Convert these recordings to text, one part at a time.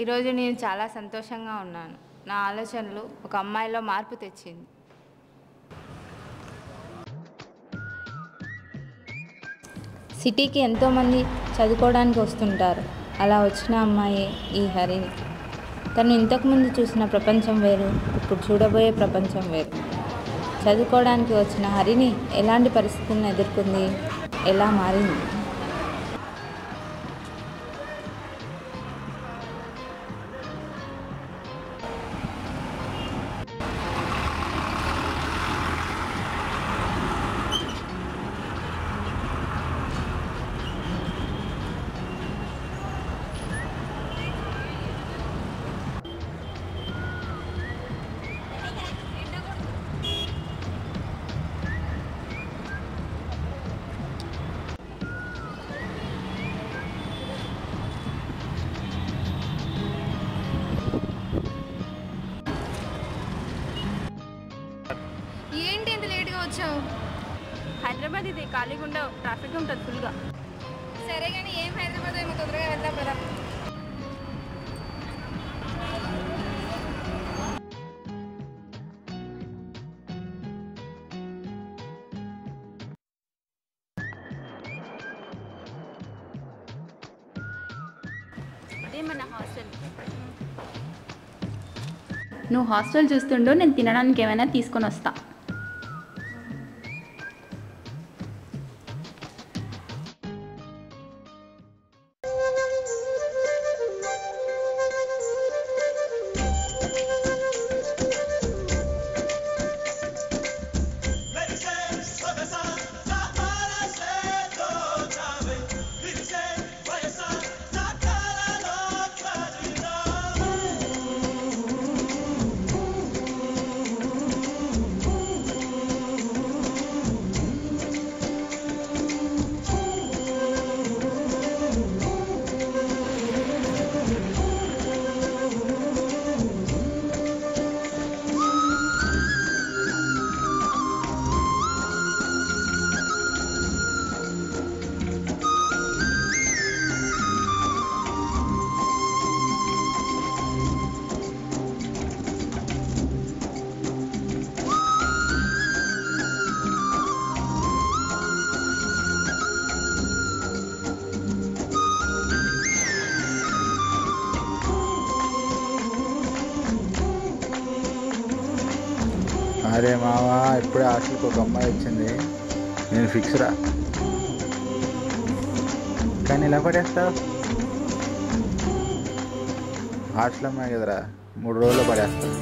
ఈరోజు నేను చాలా సంతోషంగా ఉన్నాను. నా ఆలోచనలు ఒక అమ్మాయిలో మార్పు తెచ్చింది. సిటీకి ఎంతోమంది చదువుకోవడానికి వస్తుంటారు. అలా వచ్చిన అమ్మాయే ఈ హరిణి. తను ఇంతకుముందు చూసిన ప్రపంచం వేరు, ఇప్పుడు చూడబోయే ప్రపంచం వేరు. చదువుకోవడానికి వచ్చిన హరిణి ఎలాంటి పరిస్థితులను ఎదుర్కొంది, ఎలా మారింది? ఏంటి ఎంత లేట్గా వచ్చావు? హైదరాబాద్ ఇది ఖాళీగా ఉండవు, ట్రాఫిక్ ఉంటుంది ఫుల్గా. సరే కానీ ఏం హైదరాబాద్ ఏమో తొందరగా వెళ్దాం కదా. అదే మన హాస్టల్. నువ్వు హాస్టల్ చూస్తుండో, నేను తినడానికి ఏమైనా తీసుకొని వస్తా. అరే మావా, ఇప్పుడే హాస్టల్కి ఒక అమ్మాయి వచ్చింది. నేను ఫిక్స్ రా. కానీ ఇలా పడేస్తావు? హాస్టల్ అమ్మాయి కదరా, 3 రోజుల్లో పడేస్తావు.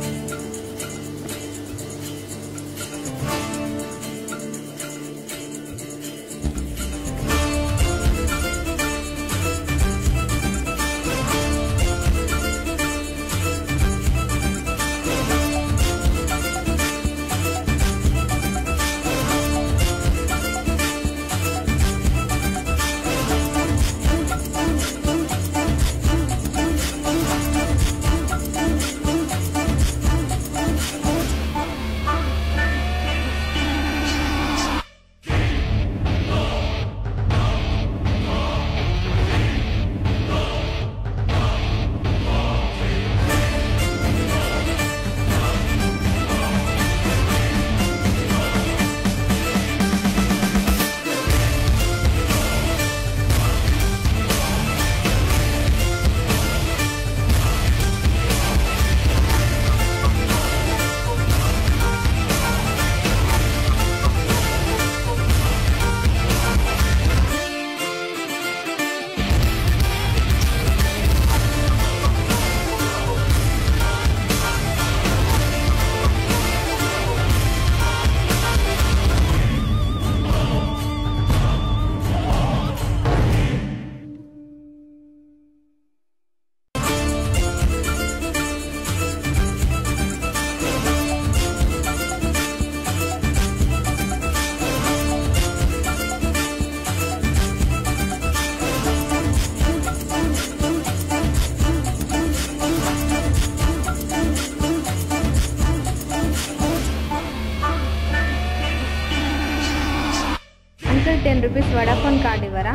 అంకుల్ 10 రూపీస్ వడాఫోన్ కార్డు ఇవ్వరా?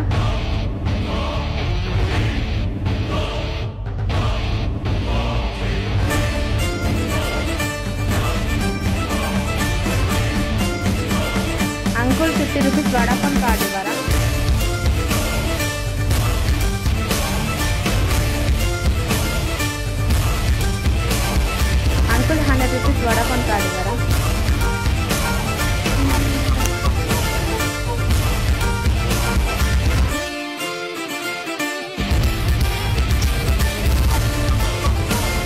అంకుల్ 50 రూపీస్ వడాఫోన్ కార్డు ఇవ్వరా? అంకుల్ 100 రూపీస్ వడాఫోన్ కార్డు ఇవ్వరా?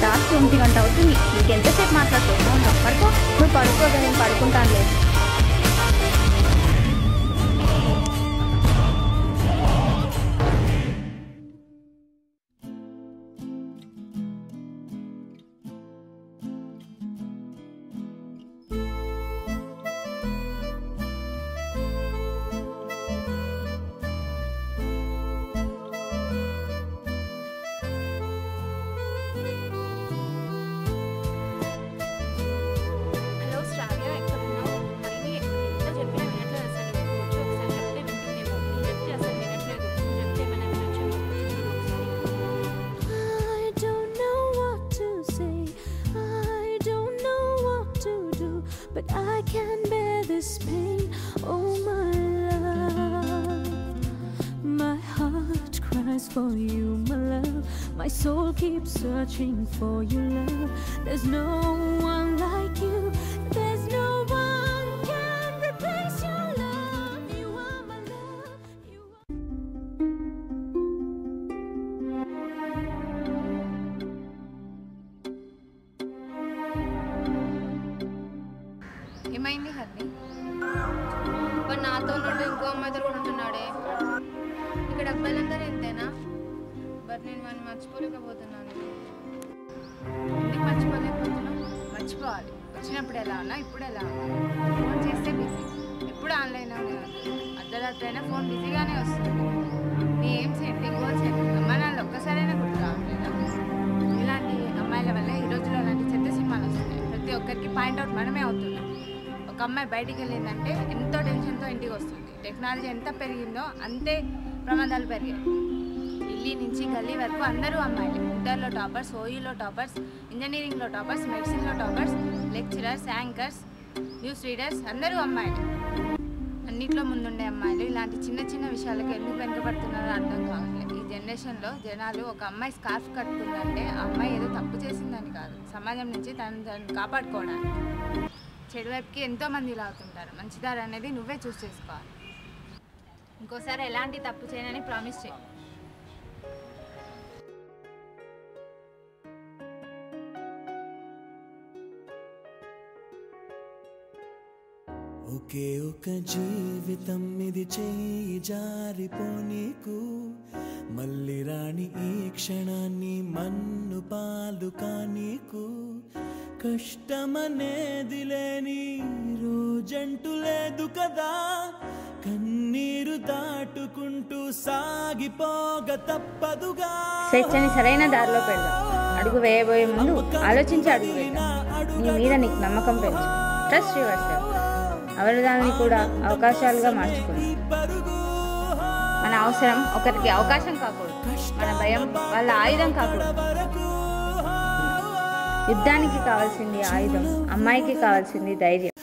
రాత్రి 1 గంట అవుతుంది. నీకెంతసేపు మాట్లాడుతున్నావు? పడుకో. నువ్వు పడుకోగా నేను పడుకుంటాను లేదు. But I can bear this pain, oh my love. My heart cries for you, my love. My soul keeps searching for your love. There's no one like you. There's no one can replace your love. You are my love. You are... ఏమైంది హర్ని? వాడు నాతో నుండి ఇంకో అమ్మాయితో కూడా ఉంటున్నాడే. ఇక్కడ అబ్బాయిలందరూ ఎంతేనా? But నేను వాడిని మర్చిపోలేకపోతున్నాను. ఎందుకు మర్చిపోలేకపోతున్నావు? మర్చిపోవాలి. వచ్చినప్పుడు ఎలా ఉన్నా, ఇప్పుడు ఎలా ఉన్నా. ఫోన్ చేస్తే బిజీ, ఎప్పుడు ఆన్లైన్లోనే ఉంది. అర్ధరాత్రి అయినా ఫోన్ బిజీగానే వస్తుంది. నీ ఏం సెంటింగ్ గోల్స్ అమ్మా నాన్న ఒక్కసారైనా గుర్తు రావట్లేదా? ఇలాంటి అమ్మాయిల వల్ల ఈ రోజుల్లో అలాంటి చెత్త సినిమాలు వస్తున్నాయి. ప్రతి ఒక్కరికి పాయింట్అవుట్ మనమే అవుతున్నాం. ఒక అమ్మాయి బయటికి వెళ్ళిందంటే ఎంతో టెన్షన్తో ఇంటికి వస్తుంది. టెక్నాలజీ ఎంత పెరిగిందో అంతే ప్రమాదాలు పెరిగాయి. ఢిల్లీ నుంచి గల్లీ వరకు అందరూ అమ్మాయిలే. ఇంటర్లో టాపర్స్, ఓయూలో టాపర్స్, ఇంజనీరింగ్లో టాపర్స్, మెడిసిన్లో toppers, lecturers, anchors, news readers అందరూ అమ్మాయిలే. అన్నిట్లో ముందుండే అమ్మాయిలు ఇలాంటి చిన్న చిన్న విషయాలకు ఎందుకు వెనుకబడుతున్నారో అర్థం కావట్లేదు. ఈ జనరేషన్లో జనాలు ఒక అమ్మాయి స్కార్ఫ్ కట్టుకుందంటే ఆ అమ్మాయి ఏదో తప్పు చేసిందని కాదు, సమాజం నుంచి తనని కాపాడుకోవడానికి. చెడు వైపుకి ఎంతోమంది లాగుతుంటారు. మంచిదారు అనేది నువ్వే చూస్ చేసుకోవాలి. ఇంకోసారి ఎలాంటి తప్పు చేయనని ప్రామిస్ చేయి. ఒకే ఒక జీవితం ఇది, చేయి జారిపోనీకు మళ్ళీ రాణి ఈ క్షణాన్ని మన్ను పాలు కానీకు. కష్టమనేది లేని రోజంటూ లేదు కదా, కన్నీరు దాటుకుంటూ సాగిపోగ తప్పదుగా. స్వేచ్ఛని సరైన దారిలో పెడదాం. అడుగు వేయబోయే ముందు ఆలోచించి అడుగు వేద్దాం. నీ మీద నీకు నమ్మకం పెంచు. Trust your self. అవరోధాలని కూడా అవకాశాలుగా మార్చుకుందాం. మన అవసరం ఒకరికి అవకాశం కాకూడదు. మన భయం వాళ్ళ ఆయుధం కాకూడదు. యుద్ధానికి కావాల్సింది ఆయుధం, అమ్మాయికి కావాల్సింది ధైర్యం.